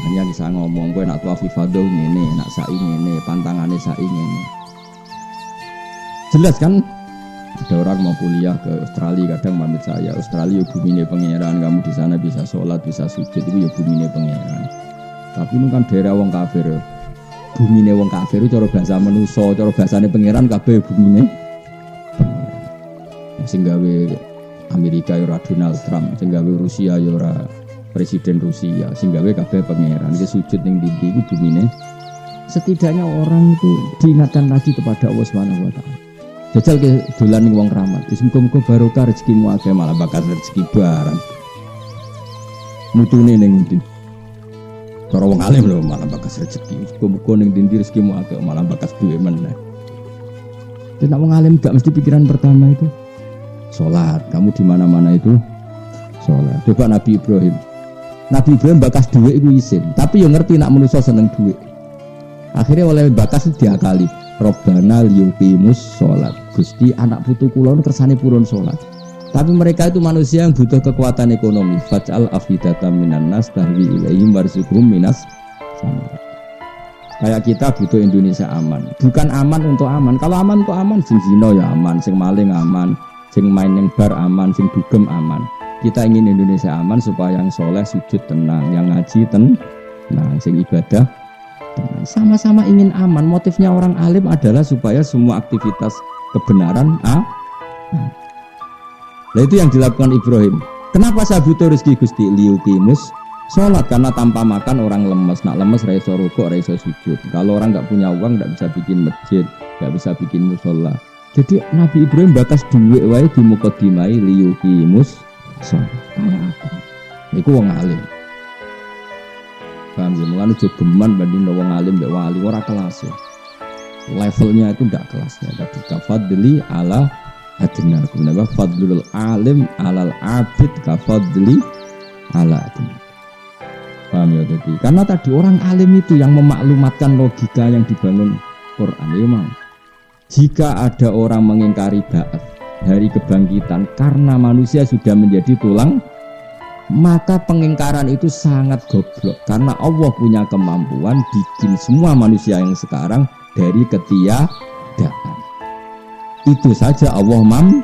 Hanya bisa ngomong gue nak tuafi fadl ngene, nak sa'i ngene, pantangane sa'i ngene. Jelas kan? Ada orang mau kuliah ke Australia, kadang pamit saya, Australia bumine pangeran, kamu di sana bisa sholat, bisa sujud, itu ya bumine pangeran. Tapi ini kan daerah wong kafir, bumine wong kafir itu cara bahasa manusia, cara bahasane pangeran kabeh bumine pangeran. Sing gawe Amerika ya ora Donald Trump, sing gawe Rusia ya ora Presiden Rusia, sing gawe kabeh pangeran. Iki sujud ning ndi iku bumine. Setidaknya orang itu diingatkan lagi kepada Allah Subhanahu wa taala. Jajal ke dolan ning wong keramat. Wis muga-muga barokah rezekimu akeh malah bakal rezeki barang. Mutune ning ndi? Cara wong alim lho malah bakas rezeki. Muga-muga ning ndi rezekimu akeh malah bakas duwe meneh. Dan wong alim gak mesti pikiran pertama itu salat. Kamu di mana-mana itu salat. Coba Nabi Ibrahim. Nabi Ibrahim bakas duwe iku isin, tapi yo ngerti nak manusa seneng duwe. Akhirnya oleh bakas diakali. Robbana liyuqimus sholat. Gusti anak putu kula kersane purun sholat. Tapi mereka itu manusia yang butuh kekuatan ekonomi. Faj'al afidatan minan nas tahwi ilaihim warzuqhum minas samarat. Kayak kita butuh Indonesia aman. Bukan aman untuk aman. Kalau aman untuk aman, sing zina ya aman, sing maling aman, sing main yang bar aman, sing dugem aman. Kita ingin Indonesia aman supaya yang soleh sujud tenang, yang ngaji tenang, sing ibadah sama-sama ingin aman. Motifnya orang alim adalah supaya semua aktivitas kebenaran Nah itu yang dilakukan Ibrahim. Kenapa saya butuh rezeki Gusti? Liyuqimus sholat, karena tanpa makan orang lemes. Nak lemes ra iso rukuk, ra iso sujud. Kalau orang nggak punya uang nggak bisa bikin masjid, nggak bisa bikin musola. Jadi Nabi Ibrahim bakas duit wae di mukadimai liyuqimus sholat. Kayak apa? Iku wong alim. Paham ya, mulanya jogeman banding wong alim mbek wali ora kelas ya. Levelnya itu ndak kelasnya. Tapi kafadli ala adna. Kenapa fadlul alim alal abid kafadli ala adna. Paham ya tadi? Karena tadi orang alim itu yang memaklumatkan logika yang dibangun Quran ya mau. Jika ada orang mengingkari ba'ats, hari kebangkitan, karena manusia sudah menjadi tulang, maka pengingkaran itu sangat goblok. Karena Allah punya kemampuan bikin semua manusia yang sekarang dari ketiadaan. Itu saja Allah mampu.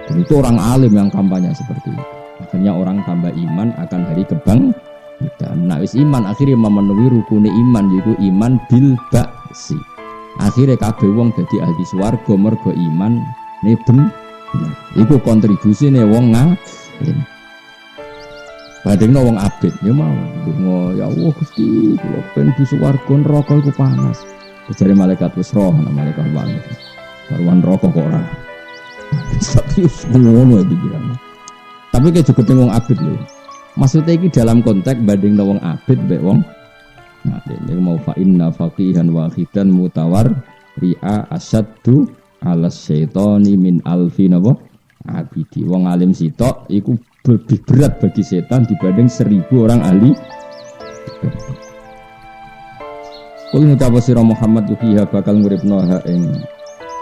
Dan itu orang alim yang kampanye seperti itu. Akhirnya orang tambah iman akan hari kebangkitan. Nah wis iman akhirnya memenuhi rukune iman, yaitu iman bil ba'si. Akhirnya kabeh wong dadi ahli swarga mergo iman ne bener. Iku kontribusine wong ngalim. Bandingno wong abid ya mau ndonga ya Allah Gusti kula ben bu swarga neraka iku panas. Jare malaikat wis roh malaikat panas. Karuan neraka kok ora. Tapi ngono pikiran. Tapi kayak juga wong abid lho. Maksudnya iki dalam konteks bandingno wong abid mbek wong nah ini mau fa inna faqihan wahidan mutawar ri'a asaddu ala syaitani min alfi napa abidi. Wong alim sitok iku lebih berat bagi setan dibanding 1000 orang ahli. Kul ngucap sira Muhammad yuhiha bakal nguripno ha ing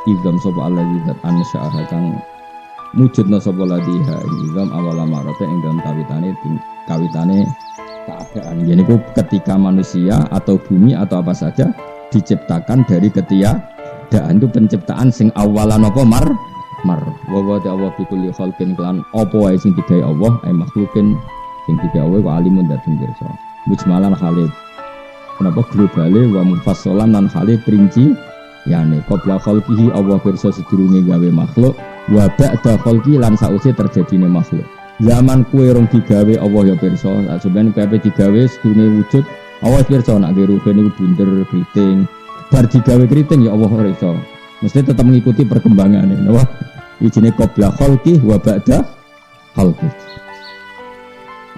idam sapa allazi zat ansya'a kang mujudna sapa ladiha ing idam awal marate ing dalam kawitane keadaan. Jadi ketika manusia atau bumi atau apa saja diciptakan dari ketiadaan, itu penciptaan sing awalan apa mar wa ta Allah bikulli khalqin kelan apa wae sing digawe Allah ay makhlukin sing digawe wa alimun dateng pirsa mujmalan khalid. Kenapa globale wa mufassalan lan khalid perinci yani qabla khalqihi Allah pirsa sedurunge gawe makhluk wa ba'da khalqi lan sause terjadine makhluk. Zaman kue rong digawe Allah ya pirsa, sampeyan kabeh digawe sedune wujud Allah pirsa nak geru niku bunder kriting. Bar digawe kriting ya Allah ora iso. Mesti tetap mengikuti perkembangan napa. Ijine qabla khalqi wa ba'da khalqi.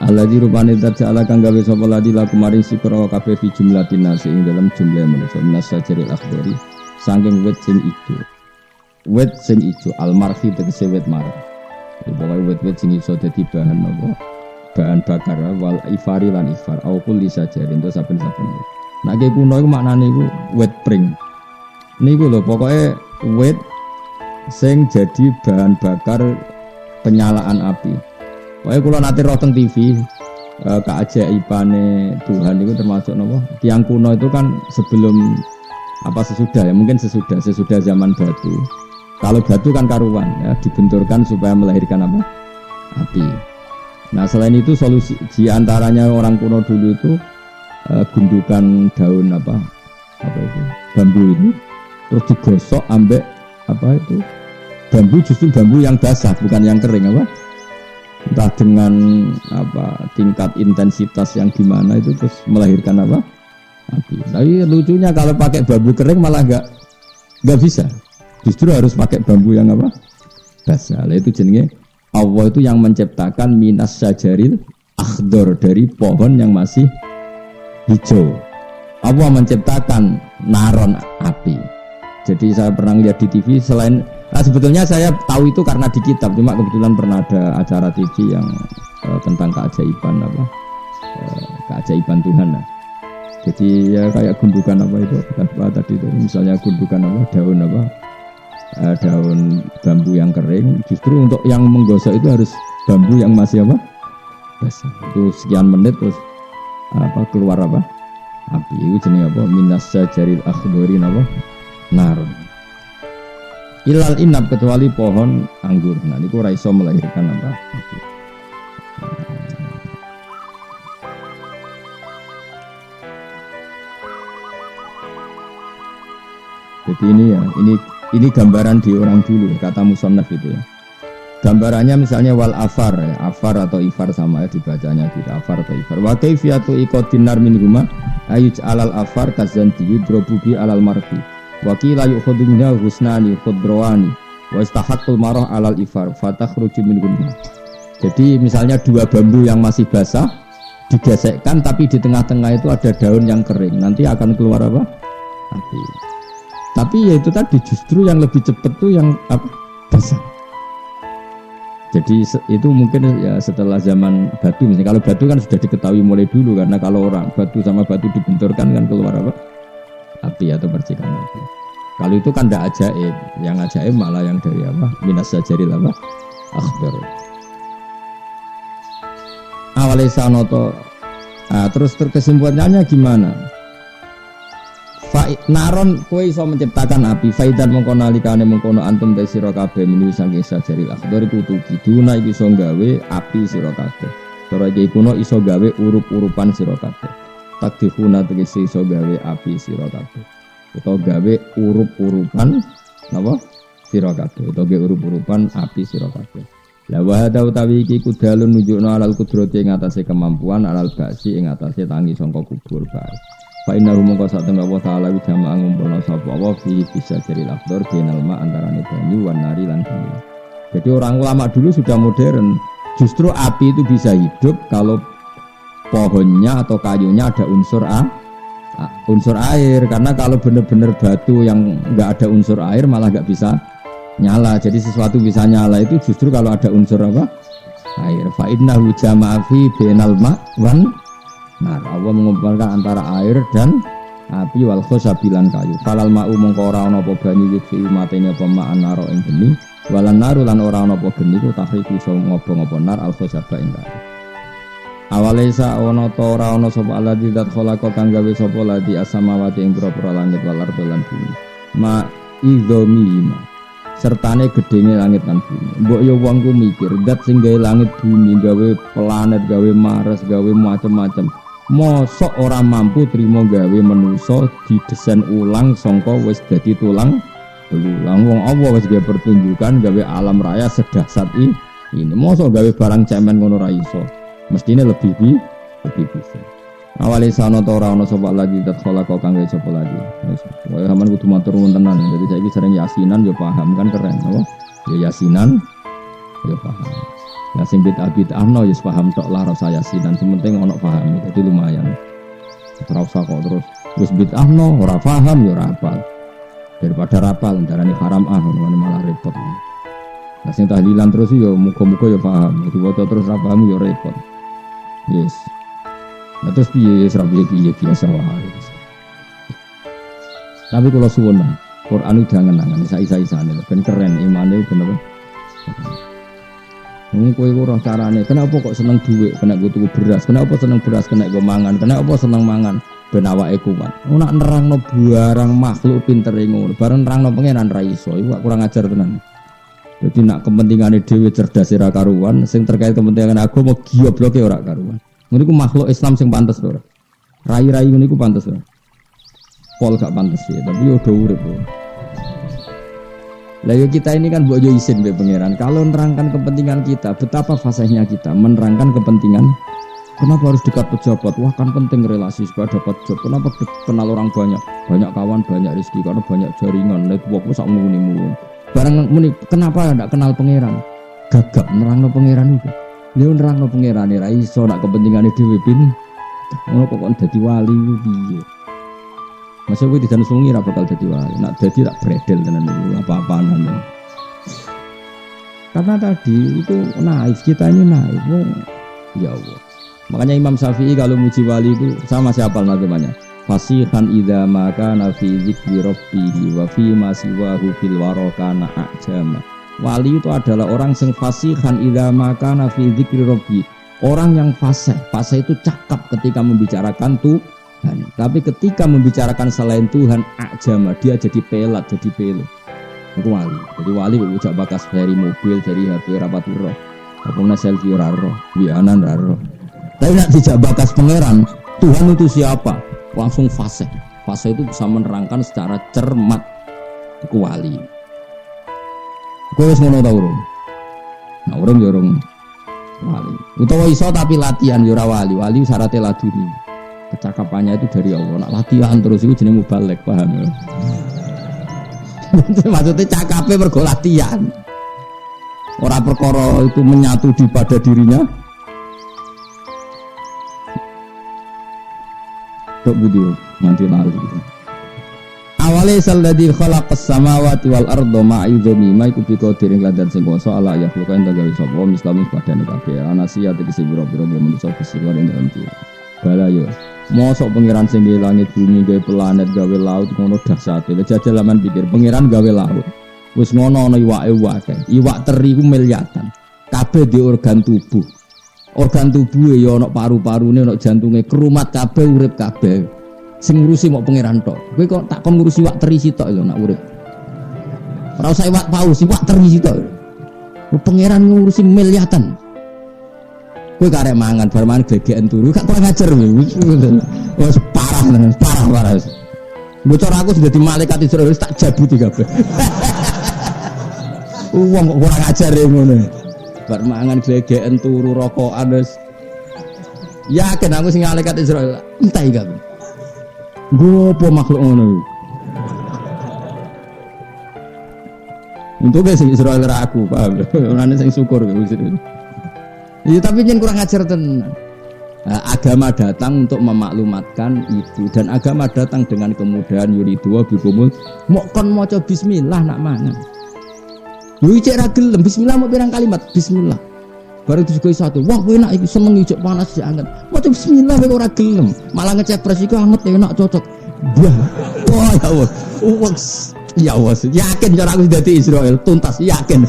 Alladzi rupane ta'ala kang gawe sapa ladi laku maring sikra kabeh fi jumlatin nasi ing dalam jumlah manusa nasajaril akhdari saking wit sing ijo. Wit sing ijo al-marfi tegese wit mar. Pokoknya wet-wet sing iso dadi bahan apa? Bahan bakar wal ifari lan ifar au kulli sajarin to saben-saben. Nek kuno iku maknane iku wet pring. Niku lho pokoke wet sing jadi bahan bakar penyalaan api. Pokoke kula nate roh teng TV keajaibane Tuhan itu termasuk napa? Tiang kuno itu kan sebelum apa sesudah ya mungkin sesudah zaman batu. Kalau batu kan karuan ya, dibenturkan supaya melahirkan apa? Api. Nah selain itu solusi di antaranya orang kuno dulu itu gundukan daun apa itu bambu itu terus digosok ambek apa itu bambu, justru bambu yang basah bukan yang kering apa, entah dengan apa tingkat intensitas yang gimana itu terus melahirkan apa api. Tapi lucunya kalau pakai bambu kering malah nggak bisa, justru harus pakai bambu yang apa basah. Nah, itu jenenge Allah itu yang menciptakan minas syajaril akhdor, dari pohon yang masih hijau. Allah menciptakan naron api. Jadi saya pernah lihat di TV selain sebetulnya saya tahu itu karena di kitab, cuma kebetulan pernah ada acara TV yang tentang keajaiban apa keajaiban Tuhan lah. Jadi ya kayak gundukan apa itu apa tadi itu misalnya gundukan apa daun bambu yang kering, justru untuk yang menggosok itu harus bambu yang masih apa basah. Itu sekian menit terus apa keluar apa api. Itu jenis apa minas syajaril akhdorin apa nar ilal inab, kecuali pohon anggur. Nah niku ora iso melahirkan apa api. Jadi ini gambaran di orang dulu, kata musannaf itu ya. Gambarannya misalnya wal afar ya, afar atau ifar sama ya dibacanya gitu, afar atau ifar. Wa kaifiyatu iqadin nar min huma ayuj alal afar kazanti yudrobu bi alal marfi. Wa qila yukhudunna husnani khudrawani wa istahaqqul marah alal ifar fatakhruju min huma. Jadi misalnya dua bambu yang masih basah digesekkan tapi di tengah-tengah itu ada daun yang kering, nanti akan keluar apa? Api. Tapi ya itu tadi justru yang lebih cepat tuh yang apa? Basah. Jadi itu mungkin ya setelah zaman batu misalnya. Kalau batu kan sudah diketahui mulai dulu, karena kalau orang batu sama batu dibenturkan kan keluar apa? Api atau percikan api. Kalau itu kan tidak ajaib, yang ajaib malah yang dari apa? Minas syajaril apa? Akhbar. Awalnya sanoto. Terus kesimpulannya gimana? Naron kowe iso menciptakan api faidan mongko nalikane mengkono antum te sira kabeh minu saking sajaril akhdar iku tukiduna iki iso gawe api sira kabeh. Cara iki kuno iso gawe urup-urupan sira kabeh. Takdihuna tegese iso gawe api sira kabeh. Utawa gawe urup-urupan napa? Sira kabeh. Utawa gawe urup-urupan api sira kabeh. La wa hada utawi iki kudalun nunjukna alal kudrati ing atase kemampuan alal ba'si ing atase tangi sangka kubur bae. Fa inna rumangka satemene Allah taala wi jamaah ngumpulna sapa Allah fi bisajaril akhdar bainal ma antarane banyu wan nari lan banyu. Jadi orang ulama dulu sudah modern. Justru api itu bisa hidup kalau pohonnya atau kayunya ada unsur air, karena kalau benar-benar batu yang enggak ada unsur air malah enggak bisa nyala. Jadi sesuatu bisa nyala itu justru kalau ada unsur apa? Air. Fa innahu jama'a fi bainal ma wan nar. Allah mengumpulkan antara air dan api wal khosabilan kayu. Falal ma'u mongko ora ana apa banyu yudhi matene apa ma'an naro ing geni. Walan naru lan ora ana apa geni ku tahriku iso ngopo-ngopo nar al khosaba ing kayu. Awale sa ana ta ora ana sapa alladzi dzat khalaqa kang gawe sapa ladi as-samawati ing pira-pira langit wal ardi lan bumi. Ma idzomihima sertane gedenge langit lan bumi. Mbok ya wong ku mikir zat sing gawe langit bumi, gawe planet, gawe Mars, gawe macam-macam. Mosok ora mampu trimo gawe manusa didesain ulang sangka wis dadi tulang belulang. Wong Allah wis gawe pertunjukan gawe alam raya sedahsyat ini. Mosok gawe barang cemen ngono ra iso. Mestine lebih bisa. Awale sana ta ora ana sapa lagi dat khalaqa kang gawe sapa lagi. Wis kowe sampean kudu matur nuwun tenan. Jadi saiki sering yasinan ya paham kan keren apa? Ya yasinan ya paham. Nah sing bid'ah no ya paham tok lah rasa yasinan, penting ono paham. Jadi lumayan. Ora usah kok terus wis bid'ah no ora paham ya ora hafal. Daripada rapal darane haram ngono malah repot. Nah sing tahlilan terus ya muga-muga ya paham. Jadi waca terus ra paham ya repot. Yes. Nah terus piye piye biasa wae. Tapi kalau suwun Quran udah ngenangan isa-isane ben keren imane ben apa. Kowe ora carane. Kenapa kok seneng duit? Kena go tuku beras. Kenapa seneng beras? Kena go mangan. Kenapa seneng mangan? Ben awake kuat. Ora nerangno barang makhluk pintere ngono. Bareng nerangno pangeran ra iso. Iku kurang ajar tenan. Jadi nak kepentingane dhewe cerdas ora karuan, sing terkait kepentingan agama gobloke ora karuan. Ngono iku makhluk Islam sing pantes ora. Rai-rai ngono iku pantes ora. Pol gak pantes ya, tapi yo do urip. Lah yo kita ini kan mbok yo isin be pangeran. Kalau menerangkan kepentingan kita, betapa fasihnya kita menerangkan kepentingan. Kenapa harus dekat pejabat? Wah kan penting relasi supaya dapat job. Kenapa kenal orang banyak? Banyak kawan, banyak rezeki karena banyak jaringan, network sak muni-muni. Barang muni, kenapa ndak kenal pangeran? Gagap nerangno pangeran itu. Lha nerangno pangeran ra iso nak kepentingane dhewe pin. Ngono kok dadi wali ku piye? Masa gue tidak sungi ra bakal dadi wali. Nak dadi tak bredel tenan niku apa-apaan. Karena tadi itu naif, kita ini naif. Ya Allah. Makanya Imam Syafi'i kalau muji wali itu sama siapa namanya? Fasihan idza ma kana fi dzikri rabbih wa fi ma siwahu fil warakana ajama. Wali itu adalah orang yang fasihan idza ma kana fi dzikri rabbih. Orang yang fasih. Fasih itu cakap ketika membicarakan Tuhan. Tapi ketika membicarakan selain Tuhan ajama, dia jadi pelat, jadi pelo. Itu wali. Jadi wali ujak bakas dari mobil, dari HP rapat roh. Apapun selfie raro, bianan raro. Tapi nak dijak bakas pangeran, Tuhan itu siapa? Langsung fasih. Fasih itu bisa menerangkan secara cermat ke wali. Kowe wis ngono ta urung? Nah urung yo urung wali. Utawa iso tapi latihan yo ora wali. Wali syaratnya laduni. Kecakapannya itu dari Allah. Nak latihan terus itu jenenge mubalek, paham ya? Maksudnya cakape mergo latihan. Ora perkara itu menyatu di pada dirinya. Budi nanti lali. Awale salladzi khalaqas samawati wal arda ma'idhami maiku biko diring ladan sing kuwasa ala ya lukan gawe sapa mislamu padane kabeh anasia tegese biro-biro manusa kesiwar ing dalem iki. Balayo mosok pangeran sing gawe langit bumi gawe planet gawe laut ngono dahsate. Jajal laman pikir pangeran gawe laut. Wis ngono ana iwake wae. Iwak teri ku miliatan. Kabeh di organ tubuh. Organ tubuhe ya ana paru-parune, ana jantunge, kerumat kabeh, urip kabeh. Sing ngurusi mok pangeran tok. Kowe kok tak kon ngurusi iwak teri sitok lho nak urip. Ora usah iwak paus, iwak teri sitok. Pangeran ngurusi miliatan. Kowe karek mangan, bar mangan gegeken turu, gak kurang ajar kowe. Wis parah tenan, parah. Bocor aku sudah di malaikat Israel tak jabuti kabeh. Wong kok kurang ajar ngono. Bar mangan glegeken turu rokokan wis yakin aku sing malaikat Israel entah iki kabeh. Gopo makhluk ngono. Untuk sing Israel ra aku, paham. Orane sing syukur wis. Ya tapi yen kurang ajar tenan. Agama datang untuk memaklumatkan itu dan agama datang dengan kemudahan yuridu bikumul mok kon maca bismillah nak mangan. Yo ijek ra gelem bismillah mau pirang kalimat bismillah. Baru disukui satu. Wah, enak iki seneng ijek panas ijek anget. Maca bismillah kowe ora gelem. Malah ngecepres iku anget enak cocok. Wah, ya Allah. Ya Allah, yakin cara aku dadi Israel tuntas yakin.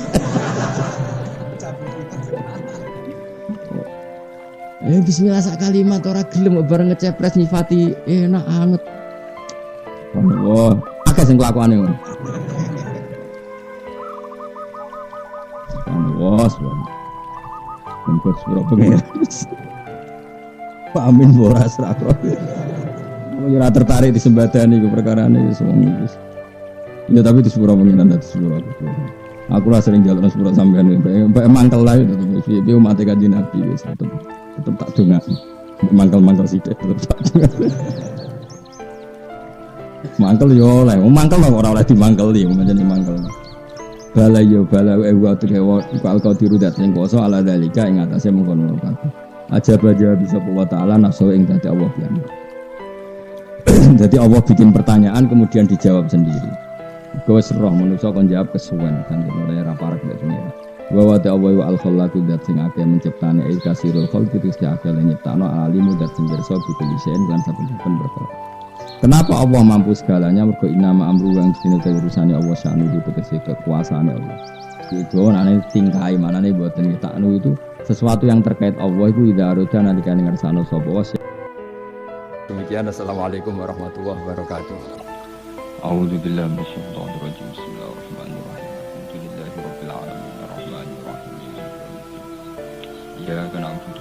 Bismillah sak kalimat ora gelem bareng ngecepres nyifati enak anget. Wah, akeh sing kelakuane ngono. Wah, Mengkot surah pengen. Pak Amin boras rakro. Ora tertarik di sembadani ke perkarane semua wis. Ya tapi di surah pengen ada surah. Aku lah sering jalan surah sampean mbak mangkel lah itu. Piye umat kanjeng Nabi wis tetep tak dongakno. Mangkel sithik tetep tak dongakno. Mangkel yo oleh, mangkel ora oleh dimangkeli, menjadi mangkel. Bala wa tuhewa kal diru dat sing kuasa ala dalika ing atase mengkono kabeh. Aja bisa wa taala nafsu ing dadi Allah pian. Jadi Allah bikin pertanyaan kemudian dijawab sendiri. Kowe serah manusa kon jawab kesuwen kan ora ra parek nek ngene. Wa ta Allah wa al-khallaqu dat sing akeh menciptane kasirul khalqi sing akeh nyiptano alimu dat sing pirsa bikulisen lan saben-saben perkara. Kenapa Allah mampu segalanya? Mergo inama amru yang dene urusannya Allah syanu di tegese kekuasaane Allah. Itu nane tingkai manane buatan ta'nu itu sesuatu yang terkait Allah itu idza arada nalika ngersano sapa was. Demikian, assalamualaikum warahmatullahi wabarakatuh. A'udzu billahi minasyaitonir rajim. Bismillahirrahmanirrahim. Alhamdulillahirabbil alamin arrahmanirrahim. Iyyaka na'budu